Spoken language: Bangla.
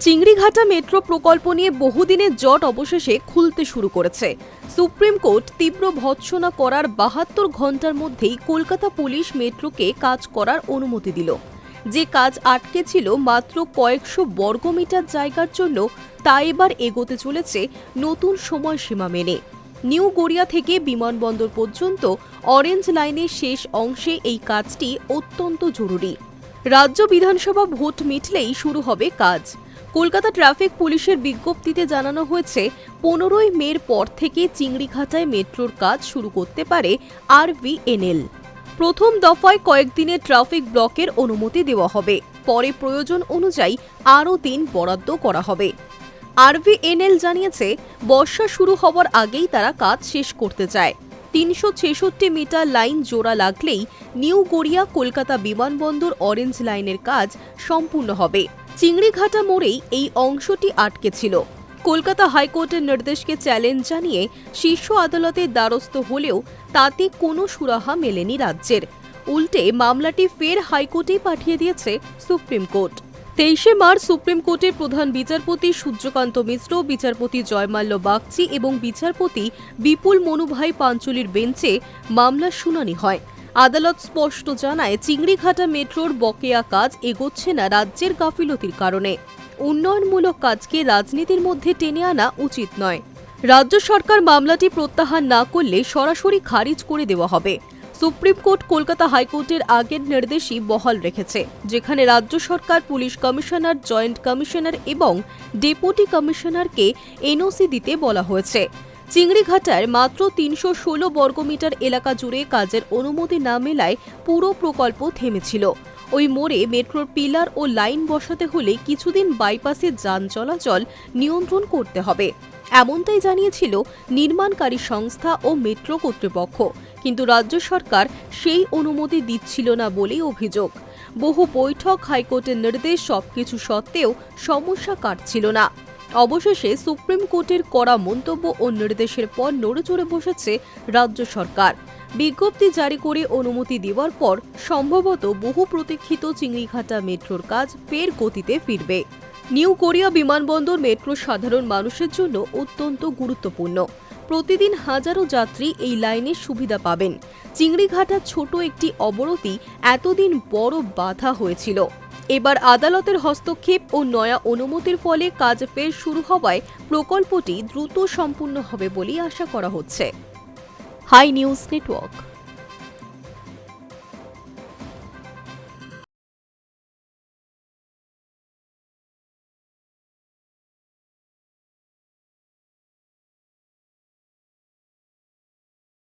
চিংড়িঘাটা মেট্রো প্রকল্প নিয়ে বহুদিনের জট অবশেষে খুলতে শুরু করেছে। সুপ্রিম কোর্ট তীব্র ভৎসনা করার ৭২ ঘন্টার মধ্যেই কলকাতা পুলিশ মেট্রোকে কাজ করার অনুমতি দিল। যে কাজ আটকে ছিল মাত্র কয়েকশো বর্গমিটার জায়গার জন্য, তা এবার এগোতে চলেছে নতুন সময়সীমা মেনে। নিউ গড়িয়া থেকে বিমানবন্দর পর্যন্ত অরেঞ্জ লাইনের শেষ অংশে এই কাজটি অত্যন্ত জরুরি। রাজ্য বিধানসভা ভোট মিটলেই শুরু হবে কাজ। কলকাতা ট্রাফিক পুলিশের বিজ্ঞপ্তিতে জানানো হয়েছে, 15ই মের পর থেকে চিংড়িঘাটায় মেট্রোর কাজ শুরু করতে পারে RVNL। প্রথম দফায় কয়েকদিনের ট্রাফিক ব্লকের অনুমতি দেওয়া হবে, পরে প্রয়োজন অনুযায়ী আরও দিন বরাদ্দ করা হবে। RVNL জানিয়েছে, বর্ষা শুরু হওয়ার আগেই তারা কাজ শেষ করতে চায়। ৩৬৬ মিটার লাইন জোড়া লাগলেই নিউ গড়িয়া কলকাতা বিমানবন্দর অরেঞ্জ লাইনের কাজ সম্পূর্ণ হবে। চিংড়িঘাটা মোড়েই এই অংশটি আটকে ছিল। কলকাতা হাইকোর্টের নির্দেশকে চ্যালেঞ্জ জানিয়ে শীর্ষ আদালতের দ্বারস্থ হলেও তাতে কোনো সুরাহা মেলেনি রাজ্যের। উল্টে মামলাটি ফের হাইকোর্টেই পাঠিয়ে দিয়েছে সুপ্রিম কোর্ট। ২৩শে মার্চ সুপ্রিম কোর্টের প্রধান বিচারপতি সূর্যকান্ত মিশ্র, বিচারপতি জয়মাল্য বাগচি এবং বিচারপতি বিপুল মনুভাই পাঞ্চলির বেঞ্চে মামলার শুনানি হয়। আদালত স্পষ্ট জানায়, চিংড়িঘাটা মেট্রোর বকেয়া কাজ এগোচ্ছে না রাজ্যের গাফিলতির কারণে। উন্নয়নমূলক কাজকে রাজনীতির মধ্যে টেনে আনা উচিত নয়। রাজ্য সরকার মামলাটি প্রত্যাহার না করলে সরাসরি খারিজ করে দেওয়া হবে। সুপ্রিম কোর্ট কলকাতা হাইকোর্টের আগের নির্দেশই বহাল রেখেছে, যেখানে রাজ্য সরকার পুলিশ কমিশনার, জয়েন্ট কমিশনার এবং ডেপুটি কমিশনারকে এনওসি দিতে বলা হয়েছে। চিংড়িঘাটার মাত্র ৩১৬ বর্গমিটার এলাকা জুড়ে কাজের অনুমতি না মেলায় পুরো প্রকল্প থেমেছিল। ওই মোড়ে মেট্রোর পিলার ও লাইন বসাতে হলে কিছুদিন বাইপাসে যান চলাচল নিয়ন্ত্রণ করতে হবে, এমনটাই জানিয়েছিল নির্মাণকারী সংস্থা ও মেট্রো কর্তৃপক্ষ। কিন্তু রাজ্য সরকার সেই অনুমতি দিচ্ছিল না বলেই অভিযোগ। বহু বৈঠক, হাইকোর্টের নির্দেশ, সবকিছু সত্ত্বেও সমস্যা কাটছিল না। অবশেষে সুপ্রিম কোর্টের কড়া মন্তব্য ও নির্দেশের পর নড়েচড়ে বসেছে রাজ্য সরকার। বিজ্ঞপ্তি জারি করে অনুমতি দেওয়ার পর সম্ভবত বহু প্রতীক্ষিত চিংড়িঘাটা মেট্রোর কাজ ফের গতিতে ফিরবে। নিউ গড়িয়া বিমানবন্দর মেট্রো সাধারণ মানুষের জন্য অত্যন্ত গুরুত্বপূর্ণ। প্রতিদিন হাজারো যাত্রী এই লাইনের সুবিধা পাবেন। চিংড়িঘাটা ছোট একটি অবরোধই এতদিন বড় বাধা হয়েছিল। এবার আদালতের হস্তক্ষেপ ও নয়া অনুমতির ফলে কাজ ফের শুরু হওয়ায় প্রকল্পটি দ্রুত সম্পূর্ণ হবে বলেই আশা করা হচ্ছে। Hi news network.